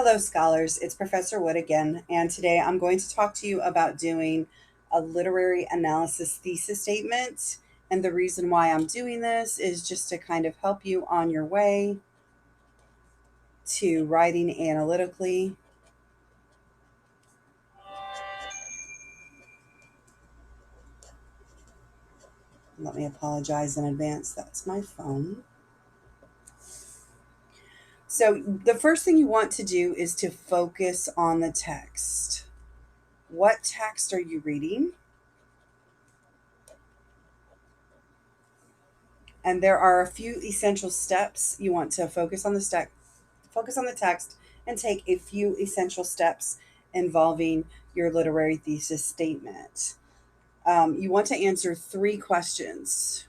Hello, scholars. It's Professor Wood again, and today I'm going to talk to you about doing a literary analysis thesis statement. And the reason why I'm doing this is just to kind of help you on your way to writing analytically. Let me apologize in advance. That's my phone. So, the first thing you want to do is to focus on the text. What text are you reading? And there are a few essential steps you want to focus on the text and take a few essential steps involving your literary thesis statement. You want to answer three questions.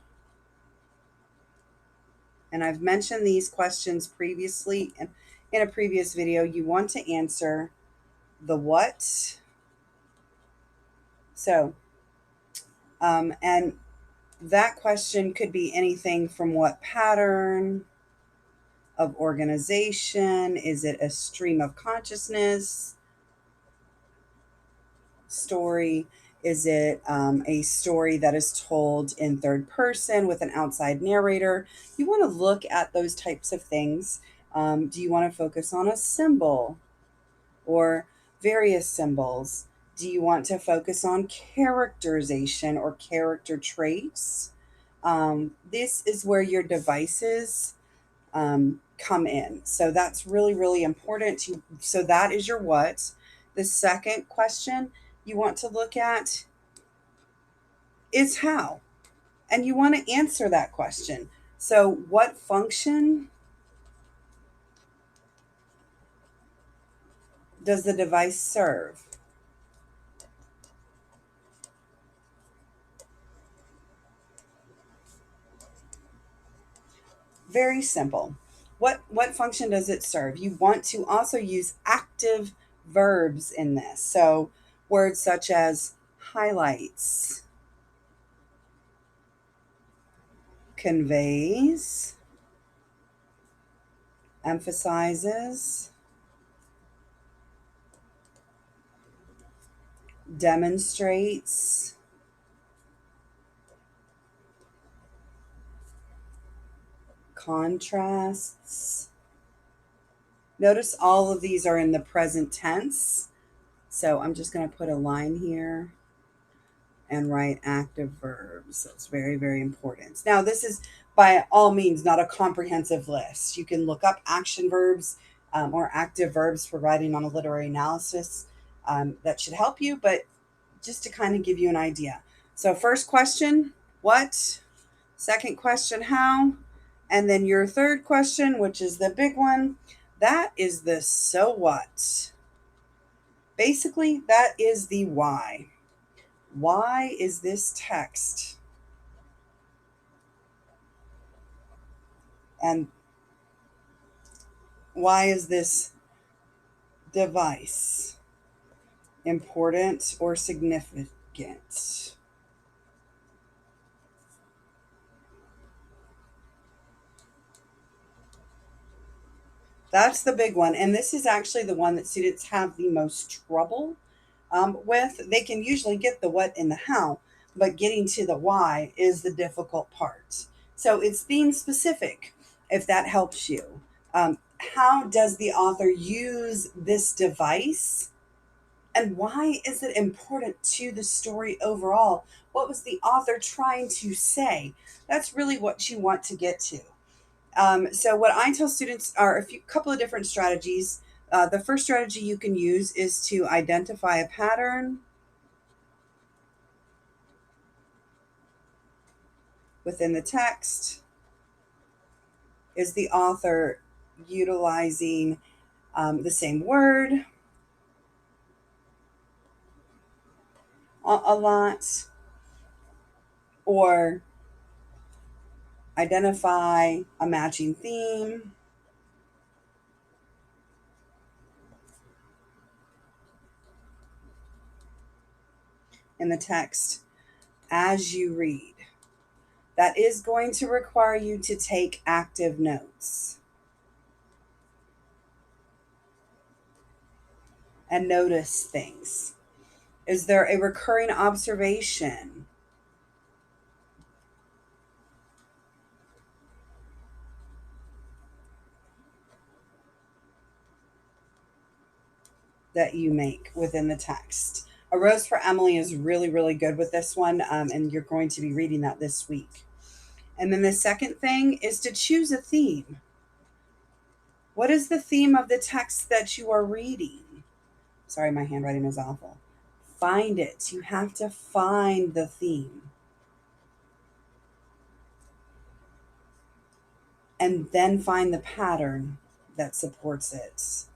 And I've mentioned these questions previously in a previous video. You want to answer the what. So, and that question could be anything from what pattern of organization? Is it a stream of consciousness story? Is it a story that is told in third person with an outside narrator? You want to look at those types of things. Do you want to focus on a symbol or various symbols? Do you want to focus on characterization or character traits? This is where your devices come in. So that's really, really important. So that is your what. The second question you want to look at is how. And you want to answer that question. So, what function does the device serve? Very simple. What function does it serve? You want to also use active verbs in this. So, words such as highlights, conveys, emphasizes, demonstrates, contrasts. Notice all of these are in the present tense. So I'm just going to put a line here and write active verbs. That's very, very important. Now, this is by all means not a comprehensive list. You can look up action verbs or active verbs for writing on a literary analysis. That should help you, but just to kind of give you an idea. So, first question, what? Second question, how? And then your third question, which is the big one, that is the so what. Basically, that is the why. Why is this text? And why is this device important or significant? That's the big one. And this is actually the one that students have the most trouble with. They can usually get the what and the how, but getting to the why is the difficult part. So it's theme specific, if that helps you. How does the author use this device? And why is it important to the story overall? What was the author trying to say? That's really what you want to get to. So what I tell students are couple of different strategies. The first strategy you can use is to identify a pattern within the text. Is the author utilizing the same word a lot? Or identify a matching theme in the text as you read. That is going to require you to take active notes. and notice things. Is there a recurring observation? That you make within the text. A Rose for Emily is really, really good with this one, and you're going to be reading that this week. And then the second thing is to choose a theme. What is the theme of the text that you are reading? Sorry, my handwriting is awful. Find it. You have to find the theme. And then find the pattern that supports it.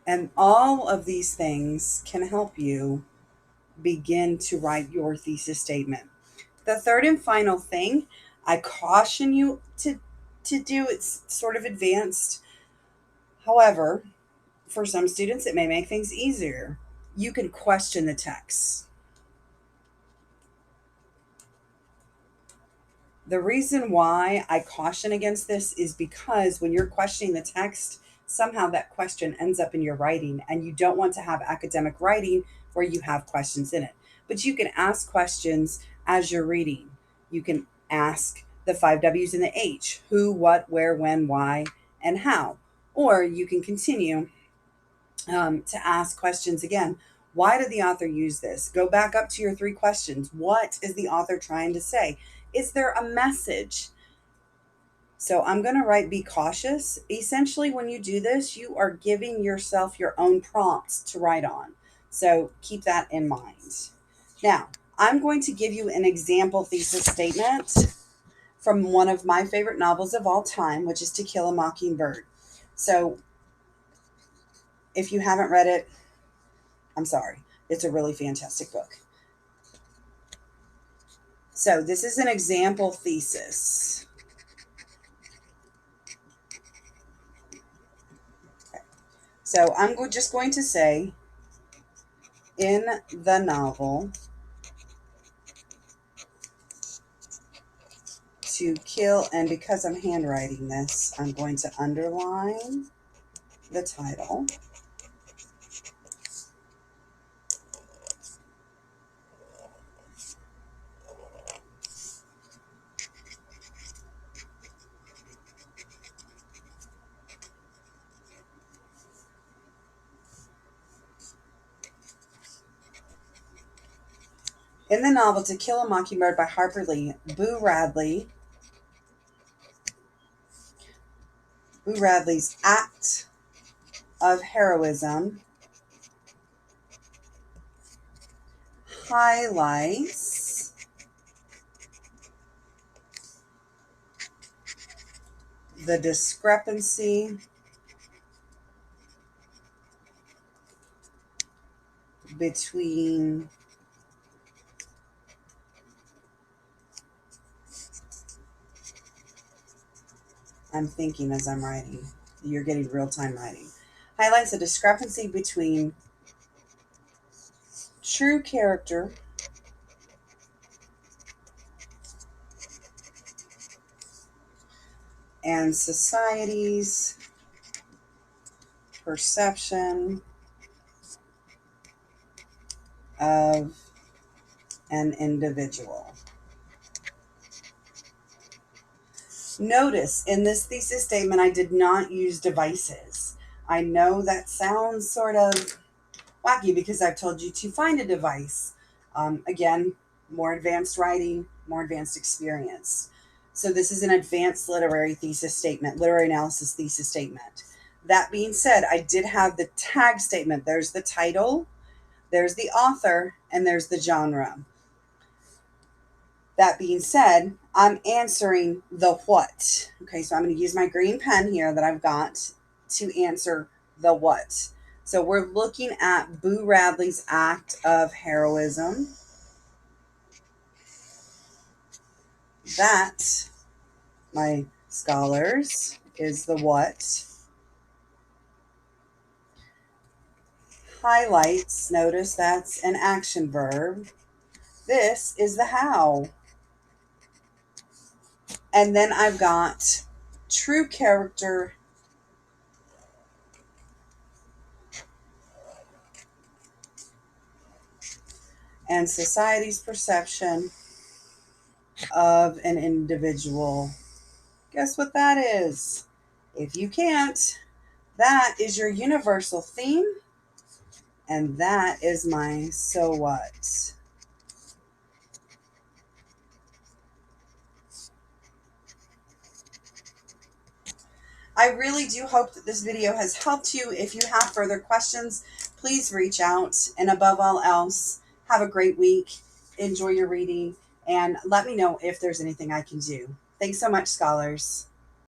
And all of these things can help you begin to write your thesis statement. The third and final thing I caution you to do, it's sort of advanced. However, for some students, it may make things easier. You can question the text. The reason why I caution against this is because when you're questioning the text, somehow that question ends up in your writing, and you don't want to have academic writing where you have questions in it. But you can ask questions as you're reading. You can ask the five W's and the H: who, what, where, when, why, and how. Or you can continue to ask questions again. Why did the author use this? Go back up to your three questions. What is the author trying to say? Is there a message? So I'm going to write be cautious. Essentially, when you do this, you are giving yourself your own prompts to write on. So keep that in mind. Now, I'm going to give you an example thesis statement from one of my favorite novels of all time, which is To Kill a Mockingbird. So if you haven't read it, I'm sorry. It's a really fantastic book. So this is an example thesis. Okay. So I'm just going to say, in the novel To Kill, and because I'm handwriting this, I'm going to underline the title. In the novel To Kill a Mockingbird by Harper Lee, Boo Radley's act of heroism highlights the discrepancy between I'm thinking as I'm writing. You're getting real-time writing. Highlights the discrepancy between true character and society's perception of an individual. Notice in this thesis statement, I did not use devices. I know that sounds sort of wacky because I've told you to find a device. Again, more advanced writing, more advanced experience. So this is an advanced literary thesis statement, literary analysis thesis statement. That being said, I did have the tag statement. There's the title, there's the author, and there's the genre. That being said, I'm answering the what. Okay, so I'm going to use my green pen here that I've got to answer the what. So we're looking at Boo Radley's act of heroism. That, my scholars, is the what. Highlights, notice that's an action verb. This is the how. And then I've got true character and society's perception of an individual. Guess what that is? If you can't, that is your universal theme, and that is my so what. I really do hope that this video has helped you. If you have further questions, please reach out. And above all else, have a great week. Enjoy your reading and let me know if there's anything I can do. Thanks so much, scholars.